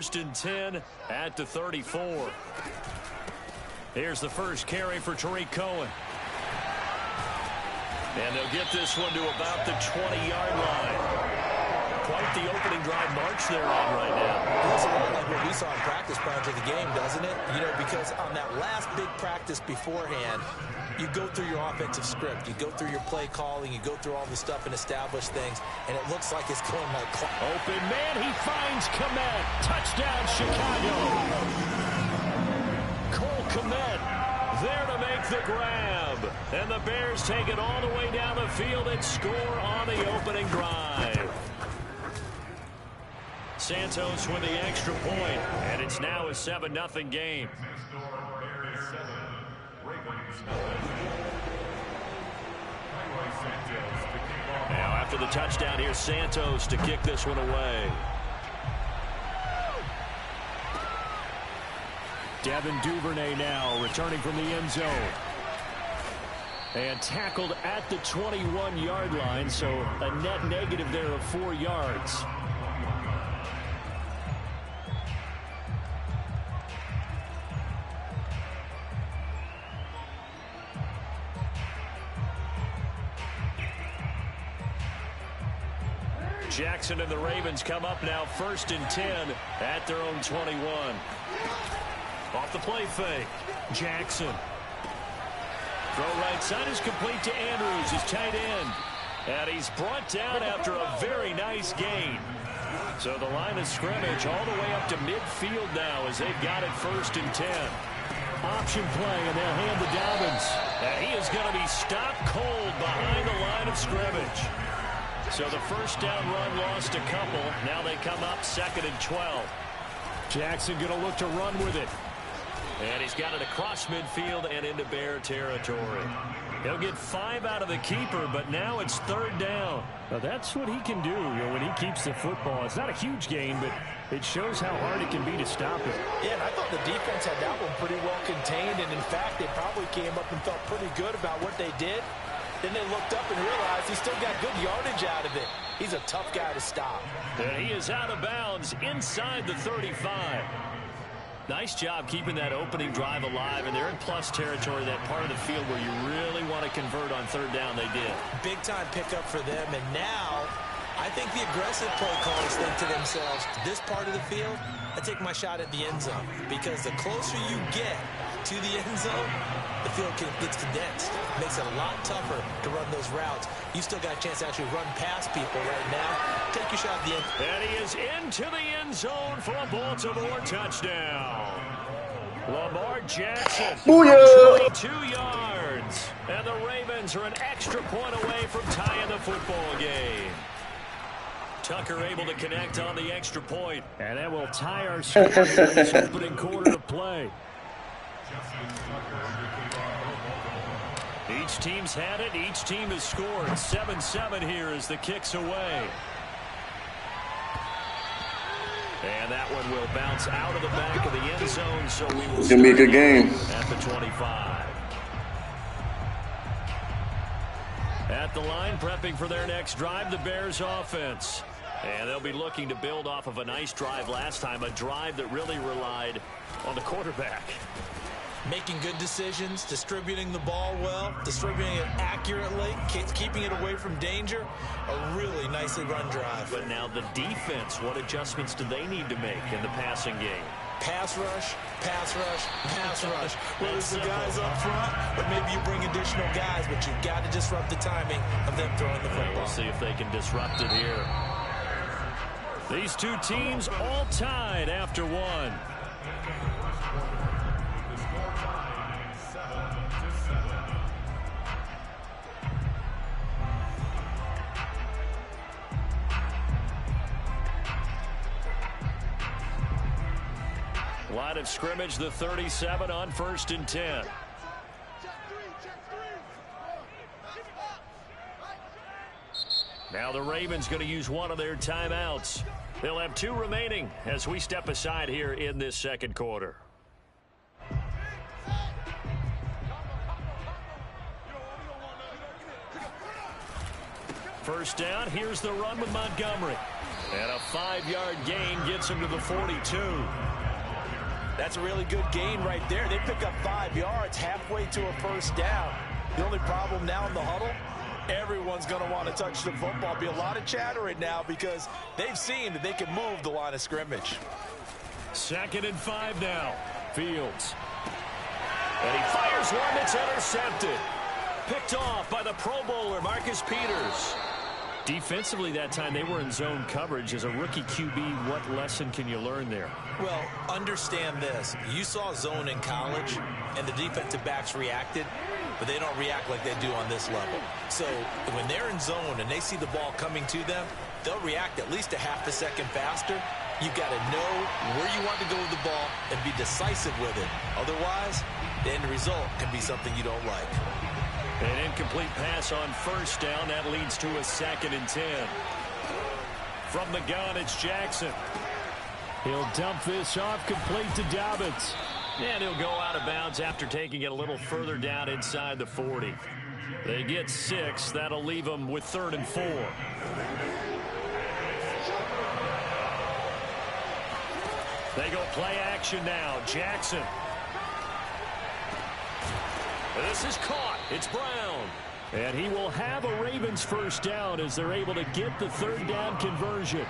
First and 10 at the 34. Here's the first carry for Tariq Cohen. And they'll get this one to about the 20-yard line. Quite the opening drive march they're on right now. Looks a lot like what we saw in practice prior to the game, doesn't it? You know, because on that last big practice beforehand, you go through your offensive script. You go through your play calling. You go through all the stuff and establish things. And it looks like it's going like clock. Open man. He finds Kmet. Touchdown, Chicago. Cole Kmet there to make the grab. And the Bears take it all the way down the field and score on the opening drive. Santos with the extra point, and it's now a 7-0 game. Now after the touchdown, here's Santos to kick this one away. Devin Duvernay now returning from the end zone. And tackled at the 21-yard line, so a net negative there of 4 yards. Jackson and the Ravens come up now first and 10 at their own 21. Off the play fake. Jackson. Throw right side is complete to Andrews, his tight end. And he's brought down after a very nice gain. So the line of scrimmage all the way up to midfield now as they've got it first and 10. Option play, and they'll hand to Dobbins. And he is going to be stopped cold behind the line of scrimmage. So the first down run lost a couple. Now they come up second and 12. Jackson going to look to run with it. And he's got it across midfield and into Bear territory. He'll get 5 out of the keeper, but now it's third down. Now that's what he can do, when he keeps the football. It's not a huge gain, but it shows how hard it can be to stop it. Yeah, and I thought the defense had that one pretty well contained, and in fact, they probably came up and felt pretty good about what they did. Then they looked up and realized he still got good yardage out of it. He's a tough guy to stop. And he is out of bounds inside the 35. Nice job keeping that opening drive alive, and they're in plus territory, that part of the field where you really want to convert on third down. They did. Big-time pickup for them, and now I think the aggressive play callers think to themselves, this part of the field, I take my shot at the end zone, because the closer you get to the end zone, the field gets condensed. Makes it a lot tougher to run those routes. You still got a chance to actually run past people right now. Take your shot at the end. And he is into the end zone for a Baltimore touchdown. Lamar Jackson, 22 yards. And the Ravens are an extra point away from tying the football game. Tucker able to connect on the extra point. And that will tie our score in this opening quarter of play. Each team's had it. Each team has scored. 7-7 here as the kick's away. And that one will bounce out of the back of the end zone, so we will start a good game at the 25. At the line, prepping for their next drive, the Bears offense. And they'll be looking to build off of a nice drive last time, a drive that really relied on the quarterback. Making good decisions, distributing the ball well, distributing it accurately, keeping it away from danger. A really nicely run drive. But now the defense, what adjustments do they need to make in the passing game? Pass rush, pass rush, pass rush. Whether it's the guys up front, or maybe you bring additional guys, but you've got to disrupt the timing of them throwing the football. We'll see if they can disrupt it here. These two teams all tied after one. Line of scrimmage, the 37 on first and 10. Now the Ravens going to use one of their timeouts. They'll have 2 remaining as we step aside here in this second quarter. First down, here's the run with Montgomery. And a 5-yard gain gets him to the 42. That's a really good gain right there. They pick up 5 yards halfway to a first down. The only problem now in the huddle, everyone's going to want to touch the football. Be a lot of chatter right now because they've seen that they can move the line of scrimmage. 2nd and 5 now. Fields. And he fires one that's intercepted. Picked off by the Pro Bowler, Marcus Peters. Defensively that time, they were in zone coverage. As a rookie QB, what lesson can you learn there? Well, understand this. You saw zone in college, and the defensive backs reacted, but they don't react like they do on this level. So when they're in zone and they see the ball coming to them, they'll react at least a half a second faster. You've got to know where you want to go with the ball and be decisive with it. Otherwise, the end result can be something you don't like. An incomplete pass on first down. That leads to a 2nd and 10. From the gun, it's Jackson. He'll dump this off complete to Dobbins. And he'll go out of bounds after taking it a little further down inside the 40. They get 6. That'll leave them with 3rd and 4. They go play action now. Jackson. This is caught. It's Brown. And he will have a Ravens first down as they're able to get the 3rd down conversion.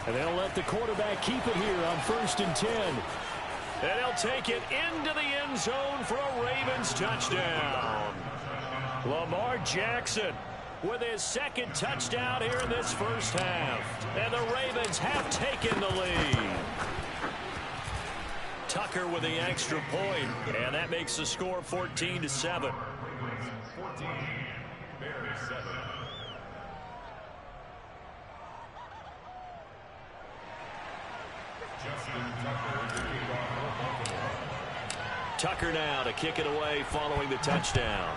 And they'll let the quarterback keep it here on 1st and 10. And he'll take it into the end zone for a Ravens touchdown. Lamar Jackson with his 2nd touchdown here in this first half. And the Ravens have taken the lead. Tucker with the extra point, and that makes the score 14-7. 14, Bears 7. Tucker now to kick it away following the touchdown.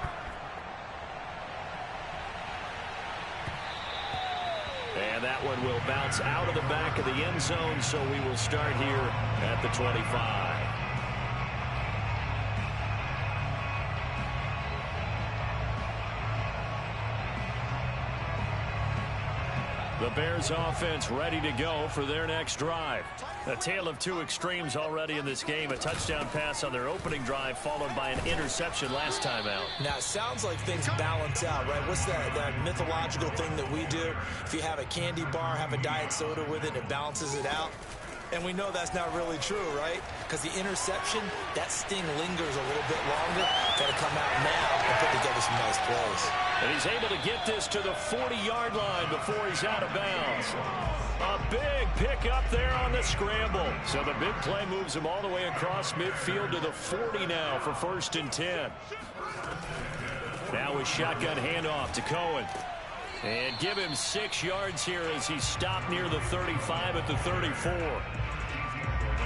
And that one will bounce out of the back of the end zone, so we will start here at the 25. The Bears offense ready to go for their next drive. A tale of two extremes already in this game. A touchdown pass on their opening drive followed by an interception last time out. Now, it sounds like things balance out, right? What's that mythological thing that we do? If you have a candy bar, have a diet soda with it, it balances it out. And we know that's not really true, right? Because the interception, that sting lingers a little bit longer. Got to come out now and put together some nice plays. And he's able to get this to the 40-yard line before he's out of bounds. A big pickup there on the scramble. So the big play moves him all the way across midfield to the 40 now for 1st and 10. Now a shotgun handoff to Cohen. And give him 6 yards here as he stopped near the 35 at the 34.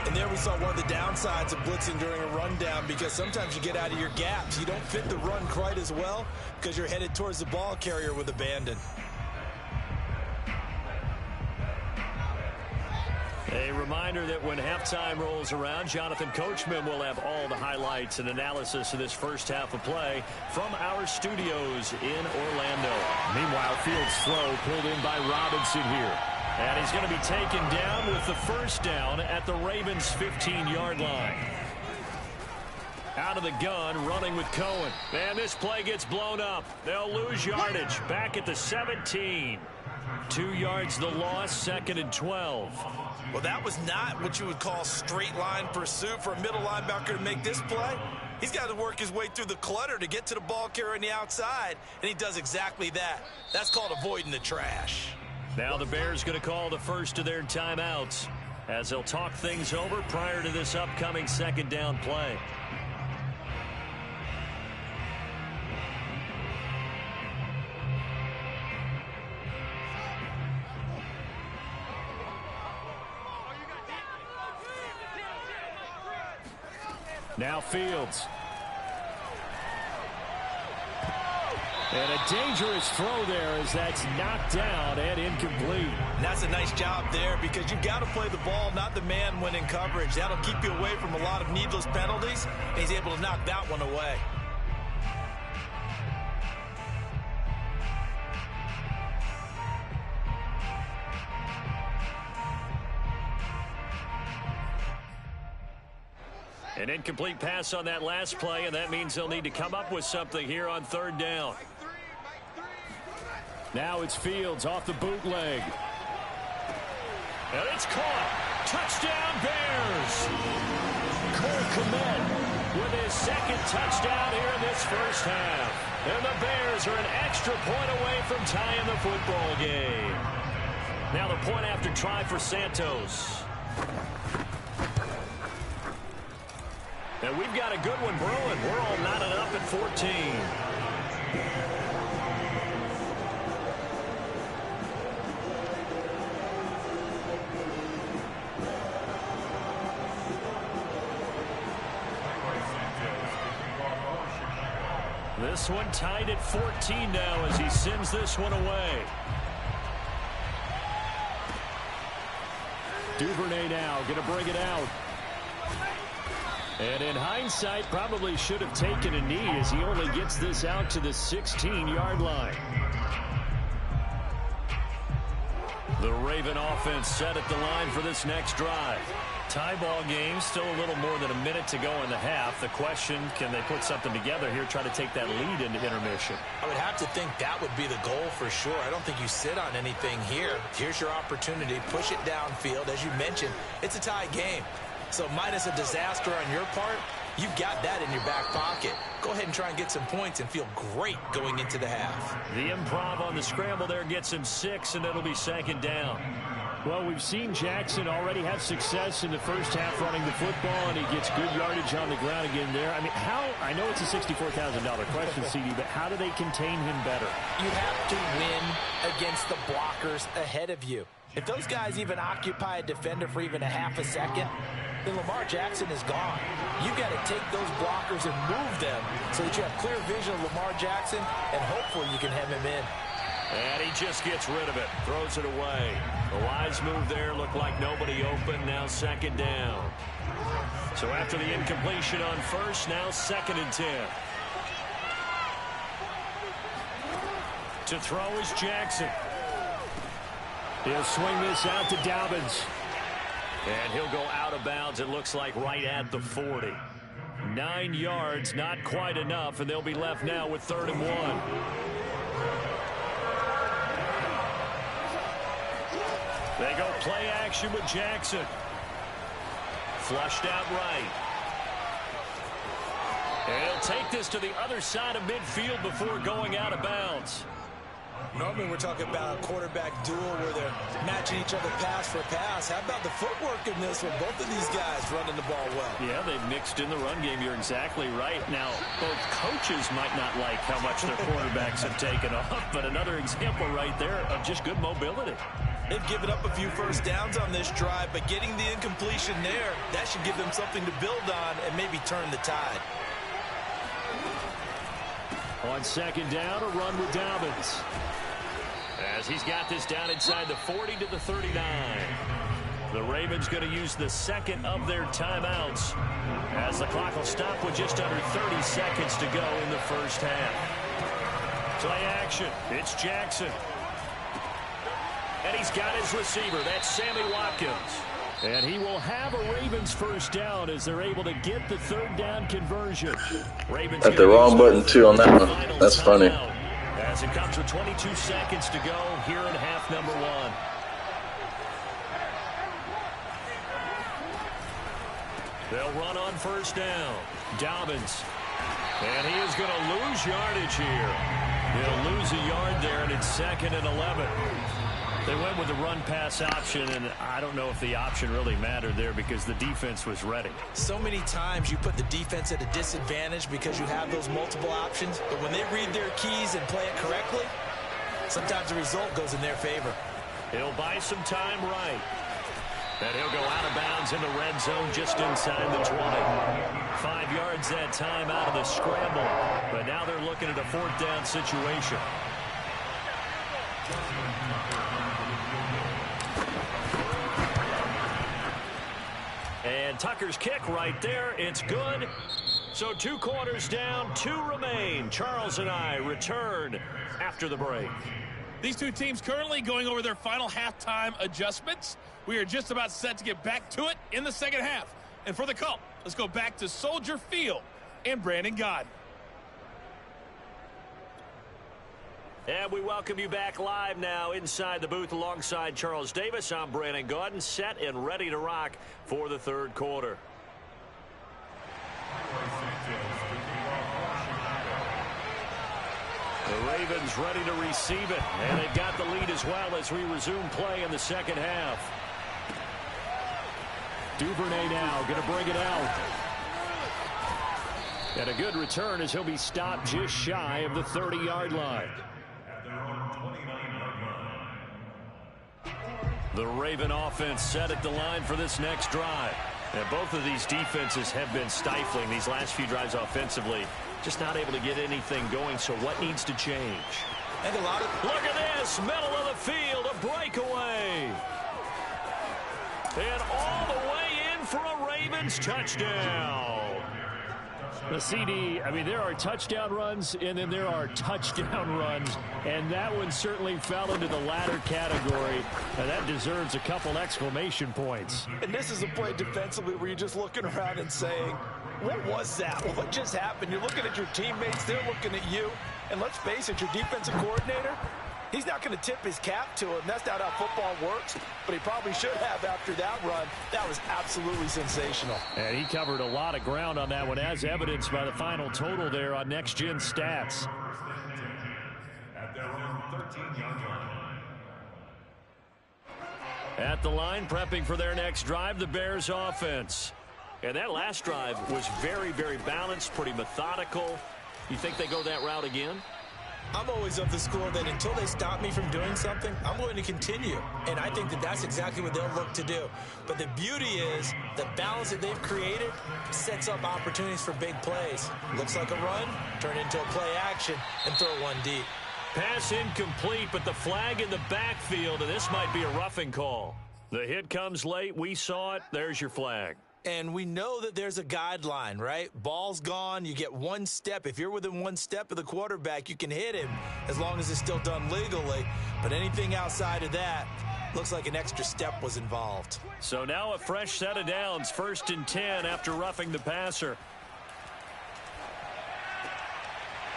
And there we saw one of the downsides of blitzing during a rundown, because sometimes you get out of your gaps. You don't fit the run quite as well because you're headed towards the ball carrier with abandon. A reminder that when halftime rolls around, Jonathan Coachman will have all the highlights and analysis of this first half of play from our studios in Orlando. Meanwhile, Fields' throw pulled in by Robinson here. And he's going to be taken down with the first down at the Ravens' 15-yard line. Out of the gun, running with Cohen. And this play gets blown up. They'll lose yardage. Back at the 17. 2 yards the loss, 2nd and 12. Well, that was not what you would call straight line pursuit for a middle linebacker to make this play. He's got to work his way through the clutter to get to the ball carrier on the outside, and he does exactly that. That's called avoiding the trash. Now the Bears going to call the first of their timeouts as they'll talk things over prior to this upcoming 2nd down play. Now Fields. And a dangerous throw there as that's knocked down and incomplete. And that's a nice job there, because you've got to play the ball, not the man when in coverage. That'll keep you away from a lot of needless penalties, and he's able to knock that one away. An incomplete pass on that last play, and that means they'll need to come up with something here on third down. Now it's Fields off the bootleg. And it's caught. Touchdown, Bears. Cole Kmet with his second touchdown here in this first half. And the Bears are an extra point away from tying the football game. Now the point after try for Santos. And we've got a good one brewing. We're all knotted up at 14. This one tied at 14 now as he sends this one away. Duvernay now going to bring it out. And in hindsight, probably should have taken a knee as he only gets this out to the 16-yard line. The Raven offense set at the line for this next drive. Tie ball game, still a little more than a minute to go in the half. The question, can they put something together here, try to take that lead into intermission? I would have to think that would be the goal for sure. I don't think you sit on anything here. Here's your opportunity. Push it downfield. As you mentioned, it's a tie game. So minus a disaster on your part, you've got that in your back pocket. Go ahead and try and get some points and feel great going into the half. The improv on the scramble there gets him 6, and it'll be second down. Well, we've seen Jackson already have success in the first half running the football, and he gets good yardage on the ground again there. I mean, I know it's a $64,000 question, CD, but how do they contain him better? You have to win against the blockers ahead of you. If those guys even occupy a defender for even a half a second, then Lamar Jackson is gone. You've got to take those blockers and move them so that you have clear vision of Lamar Jackson, and hopefully you can hem him in. And he just gets rid of it, throws it away. The wise move there, looked like nobody open, now second down. So after the incompletion on first, now 2nd and 10. To throw is Jackson. He'll swing this out to Dobbins. And he'll go out of bounds, it looks like right at the 40. 9 yards, not quite enough, and they'll be left now with 3rd and 1. They go play action with Jackson. Flushed out right. And he'll take this to the other side of midfield before going out of bounds. Normally we're talking about a quarterback duel where they're matching each other pass for pass. How about the footwork in this one? Both of these guys running the ball well. Yeah, they've mixed in the run game. You're exactly right. Now, both coaches might not like how much their quarterbacks have taken off, but another example right there of just good mobility. They've given up a few first downs on this drive, but getting the incompletion there, that should give them something to build on and maybe turn the tide. On second down, a run with Dobbins. As he's got this down inside the 40 to the 39. The Ravens going to use the second of their timeouts as the clock will stop with just under 30 seconds to go in the first half. Play action. It's Jackson. And he's got his receiver. That's Sammy Watkins. And he will have a Ravens first down as they're able to get the 3rd down conversion. Ravens at the wrong button, too, on that one. That's funny. As it comes with 22 seconds to go here in half number 1. They'll run on first down. Dobbins. And he is going to lose yardage here. He'll lose a yard there, and it's 2nd and 11. They went with the run-pass option, and I don't know if the option really mattered there because the defense was ready. So many times you put the defense at a disadvantage because you have those multiple options, but when they read their keys and play it correctly, sometimes the result goes in their favor. He'll buy some time right. And he'll go out of bounds in the red zone just inside the 20. 5 yards that time out of the scramble, but now they're looking at a 4th down situation. And Tucker's kick right there. It's good. So 2 quarters down, 2 remain. Charles and I return after the break. These two teams currently going over their final halftime adjustments. We are just about set to get back to it in the second half. And for the call, let's go back to Soldier Field and Brandon Gaudin. And we welcome you back live now inside the booth alongside Charles Davis. I'm Brandon Gaudin, set and ready to rock for the third quarter. The Ravens ready to receive it, and they've got the lead as well as we resume play in the second half. Duvernay now going to bring it out. And a good return as he'll be stopped just shy of the 30-yard line. The Raven offense set at the line for this next drive. And both of these defenses have been stifling these last few drives offensively. Just not able to get anything going, so what needs to change? And a lot of... Look at this, middle of the field, a breakaway. And all the way in for a Ravens touchdown. The CD, I mean, there are touchdown runs, and then there are touchdown runs, and that one certainly fell into the latter category. And that deserves a couple exclamation points. And this is a play defensively where you're just looking around and saying, what was that? What just happened? You're looking at your teammates, they're looking at you. And let's face it, your defensive coordinator, he's not going to tip his cap to him. That's not how football works, but he probably should have after that run. That was absolutely sensational. And he covered a lot of ground on that one, as evidenced by the final total there on Next Gen Stats. At their own 13-yard line. At the line, prepping for their next drive, the Bears offense. And that last drive was very, very balanced, pretty methodical. You think they go that route again? I'm always of the school that until they stop me from doing something, I'm going to continue. And I think that that's exactly what they'll look to do. But the beauty is the balance that they've created sets up opportunities for big plays. Looks like a run, turn into a play action, and throw one deep. Pass incomplete, but the flag in the backfield, and this might be a roughing call. The hit comes late. We saw it. There's your flag. And we know that there's a guideline, right? Ball's gone. You get one step. If you're within one step of the quarterback, you can hit him as long as it's still done legally. But anything outside of that, looks like an extra step was involved. So now a fresh set of downs, 1st and 10 after roughing the passer.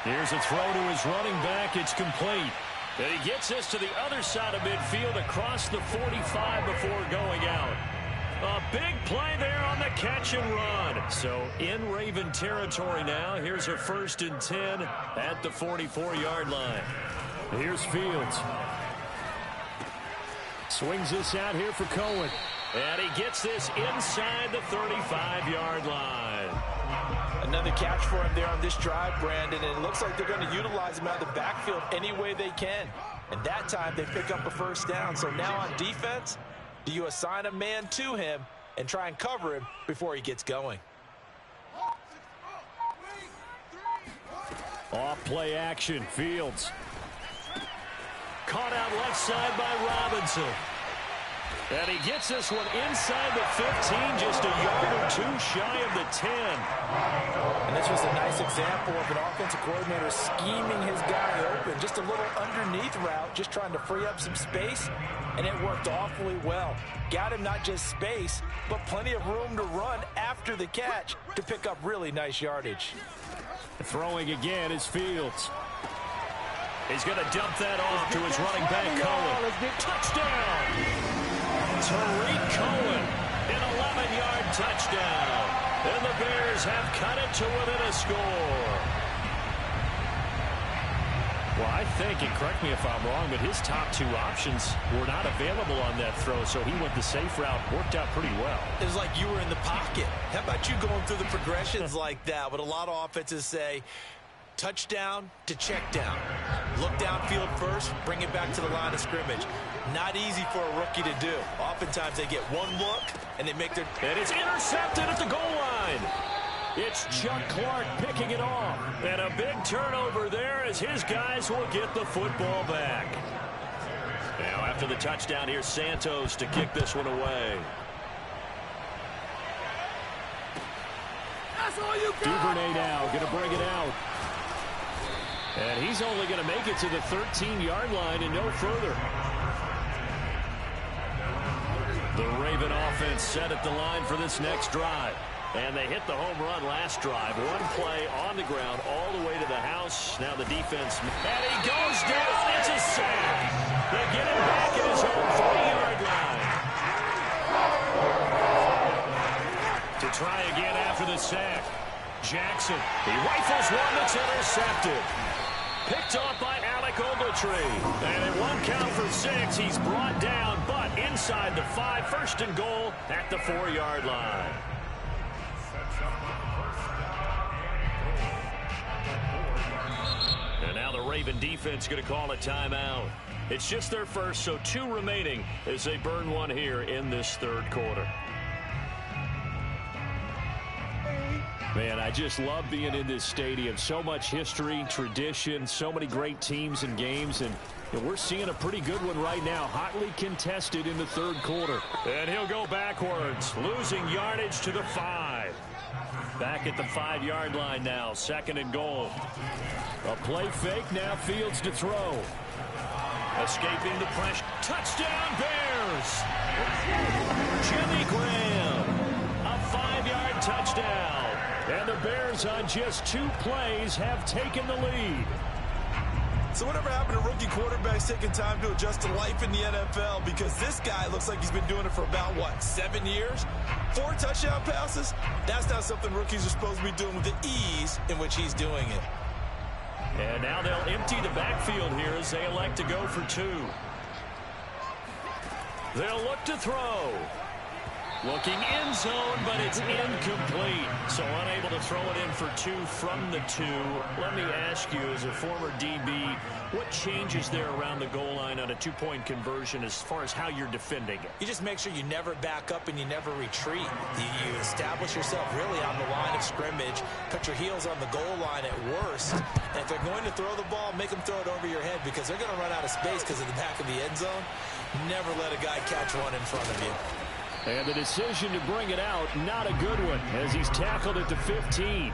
Here's a throw to his running back. It's complete. And he gets this to the other side of midfield across the 45 before going out. A big play there on the catch and run. So in Raven territory now. Here's a 1st and 10 at the 44-yard line. Here's Fields. Swings this out here for Cohen. And he gets this inside the 35-yard line. Another catch for him there on this drive, Brandon, and it looks like they're going to utilize him out of the backfield any way they can. And that time they pick up a 1st down. So now on defense, do you assign a man to him and try and cover him before he gets going? Off play action, Fields. Caught out left side by Robinson. And he gets this one inside the 15, just a yard or two shy of the 10. And this was a nice example of an offensive coordinator scheming his guy open. Just a little underneath route, just trying to free up some space, and it worked awfully well. Got him not just space, but plenty of room to run after the catch to pick up really nice yardage. Throwing again is Fields. He's going to dump that off to his running back, Cohen. Touchdown! Tariq Cohen, an 11-yard touchdown. And the Bears have cut it to within a score. Well, I think, and correct me if I'm wrong, but his top 2 options were not available on that throw, so he went the safe route, worked out pretty well. It was like you were in the pocket. How about you going through the progressions like that? What a lot of offenses say, touchdown to check down. Look downfield first, bring it back to the line of scrimmage. Not easy for a rookie to do. Oftentimes they get one look and they make their... And it's intercepted at the goal line. It's Chuck Clark picking it off. And a big turnover there as his guys will get the football back. Now after the touchdown, here's Santos to kick this one away. That's all you got. Duvernay now going to bring it out. And he's only going to make it to the 13-yard line and no further. The Ravens Raven offense set at the line for this next drive. And they hit the home run last drive. One play on the ground all the way to the house. Now the defense. And he goes down. It's a sack. They get him back at his own 3-yard line. To try again after the sack. Jackson. He rifles one that's intercepted. Picked off by Alec Ogletree. And it won't count for 6. He's brought down, but inside the 5. First and goal at the 4-yard line. And now the Raven defense going to call a timeout. It's just their first, so 2 remaining as they burn one here in this third quarter. Man, I just love being in this stadium. So much history, tradition, so many great teams and games, and we're seeing a pretty good one right now, hotly contested in the third quarter. And he'll go backwards, losing yardage to the 5. Back at the 5-yard line now, second and goal. A play fake, now Fields to throw. Escaping the pressure. Touchdown, Bears! Jimmy Graham, a 5-yard touchdown. And the Bears on just 2 plays have taken the lead. So whatever happened to rookie quarterbacks taking time to adjust to life in the NFL? Because this guy looks like he's been doing it for about, 7 years? 4 touchdown passes? That's not something rookies are supposed to be doing with the ease in which he's doing it. And now they'll empty the backfield here as they elect to go for 2. They'll look to throw. Looking end zone, but it's incomplete. So unable to throw it in for 2 from the 2. Let me ask you, as a former DB, what changes there around the goal line on a 2-point conversion as far as how you're defending it? You just make sure you never back up and you never retreat. You establish yourself really on the line of scrimmage, put your heels on the goal line at worst, and if they're going to throw the ball, make them throw it over your head because they're going to run out of space because of the back of the end zone. Never let a guy catch one in front of you. And the decision to bring it out, not a good one, as he's tackled at the 15.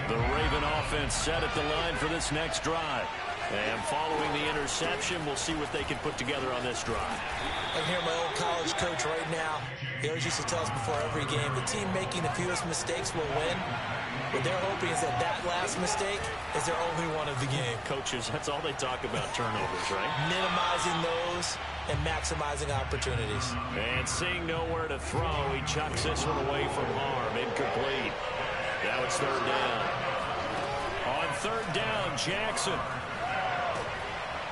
The Raven offense set at the line for this next drive. And following the interception, we'll see what they can put together on this drive. I can hear my old college coach right now. He always used to tell us before every game, the team making the fewest mistakes will win. What they're hoping is that that last mistake is their only one of the game. Coaches, that's all they talk about, turnovers, right? Minimizing those and maximizing opportunities. And seeing nowhere to throw, he chucks this one away from harm. Incomplete. Now it's third down. On third down, Jackson.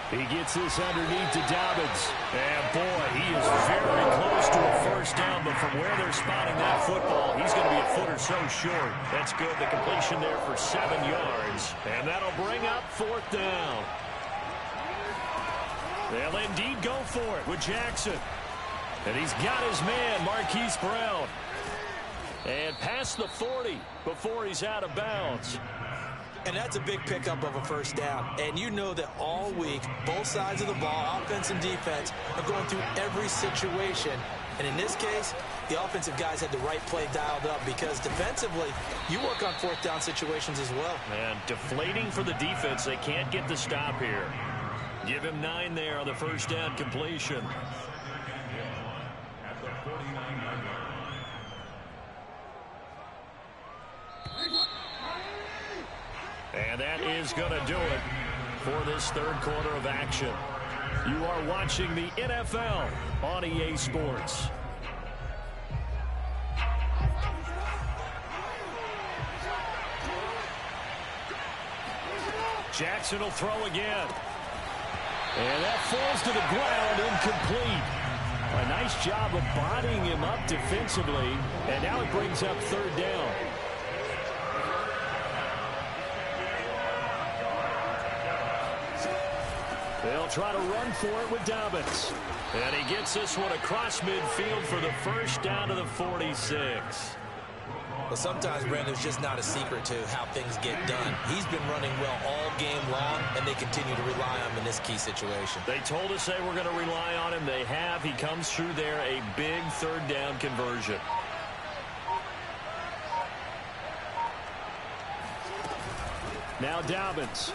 He gets this underneath to Dobbins. And, boy, he is very close to a first down, but from where they're spotting that football, he's going to be a foot or so short. That's good. The completion there for 7 yards. And that'll bring up fourth down. They'll indeed go for it with Jackson. And he's got his man, Marquise Brown. And past the 40 before he's out of bounds. And that's a big pickup of a first down. And you know that all week, both sides of the ball, offense and defense, are going through every situation. And in this case, the offensive guys had the right play dialed up because defensively, you work on fourth down situations as well. And deflating for the defense. They can't get the stop here. Give him 9 there on the first down completion. At the 49-yard line. And that is going to do it for this third quarter of action. You are watching the NFL on EA Sports. Jackson will throw again. And that falls to the ground, incomplete. A nice job of bodying him up defensively. And now it brings up third down. They'll try to run for it with Dobbins. And he gets this one across midfield for the first down to the 46. Well, sometimes, Brandon, it's just not a secret to how things get done. He's been running well all game long, and they continue to rely on him in this key situation. They told us they were going to rely on him. They have. He comes through there, a big third down conversion. Now Dobbins.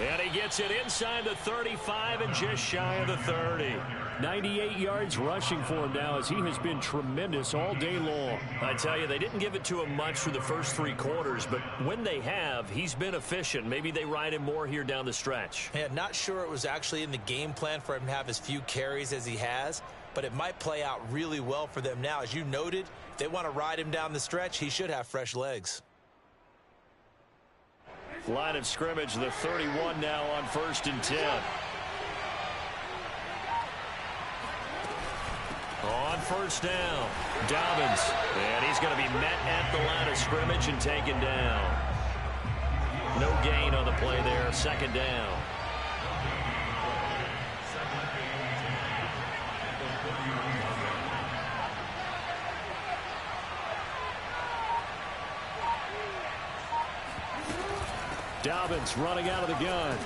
And he gets it inside the 35 and just shy of the 30. 98 yards rushing for him now as he has been tremendous all day long. I tell you, they didn't give it to him much for the first 3 quarters, but when they have, he's been efficient. Maybe they ride him more here down the stretch. Yeah, not sure it was actually in the game plan for him to have as few carries as he has, but it might play out really well for them now. As you noted, if they want to ride him down the stretch, he should have fresh legs. Line of scrimmage, the 31 now on 1st and 10. On 1st down, Dobbins, and he's going to be met at the line of scrimmage and taken down. No gain on the play there, 2nd down. Dobbins running out of the gun.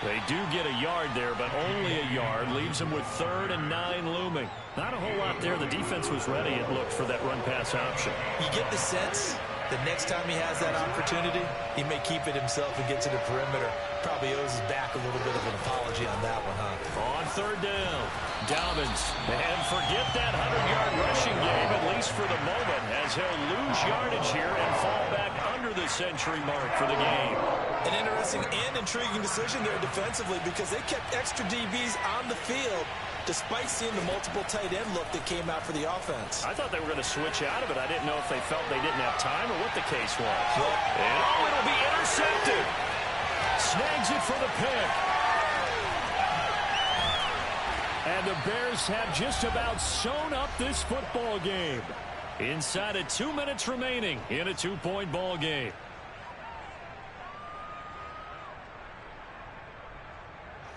They do get a yard there, but only a yard. Leaves them with 3rd and 9 looming. Not a whole lot there. The defense was ready, it looked, for that run-pass option. You get the sense that next time he has that opportunity, he may keep it himself and get to the perimeter. Probably owes his back a little bit of an apology on that one, huh? On 3rd down, Dobbins. And forget that 100-yard rushing game, at least for the moment, as he'll lose yardage here and fall back under the century mark for the game. An interesting and intriguing decision there defensively because they kept extra DBs on the field despite seeing the multiple tight end look that came out for the offense. I thought they were going to switch out of it. I didn't know if they felt they didn't have time or what the case was. Yeah. And it'll be intercepted. Snags it for the pick. And the Bears have just about sewn up this football game. Inside of 2 minutes remaining in a 2-point ball game.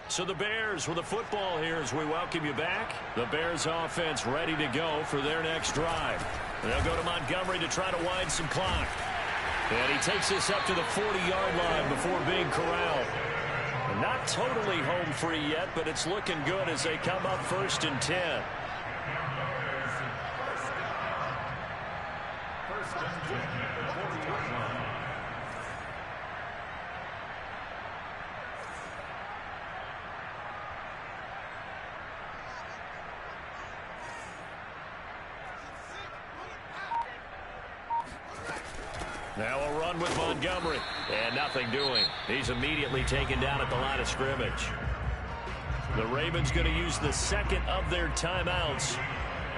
So the Bears with the football here as we welcome you back. The Bears offense ready to go for their next drive. They'll go to Montgomery to try to wind some clock. And he takes this up to the 40-yard line before being corralled. And not totally home free yet, but it's looking good as they come up 1st and 10. Now a run with Montgomery. And nothing doing. He's immediately taken down at the line of scrimmage. The Ravens going to use the 2nd of their timeouts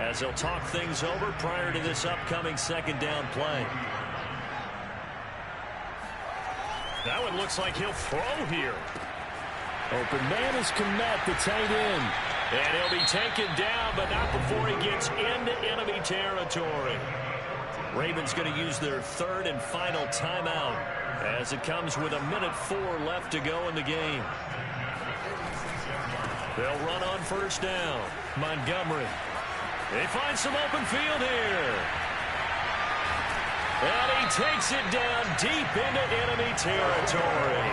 as they'll talk things over prior to this upcoming 2nd down play. That one looks like he'll throw here. Open man is Komet, the tight end. And he'll be taken down, but not before he gets into enemy territory. Ravens going to use their 3rd and final timeout as it comes with 1:04 left to go in the game. They'll run on 1st down. Montgomery. They find some open field here. And he takes it down deep into enemy territory.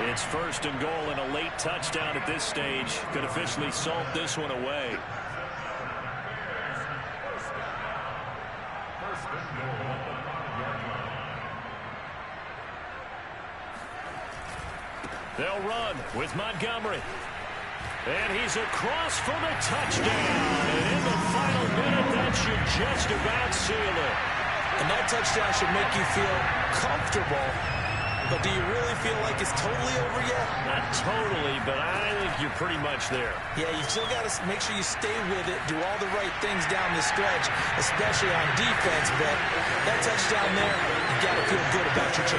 It's 1st and goal and a late touchdown at this stage. Could officially salt this one away. They'll run with Montgomery. And he's across for the touchdown. And in the final minute, that should just about seal it. And that touchdown should make you feel comfortable. But do you really feel like it's totally over yet? Not totally, but I think you're pretty much there. Yeah, you still got to make sure you stay with it, do all the right things down the stretch, especially on defense. But that touchdown there, you got to feel good about your chances.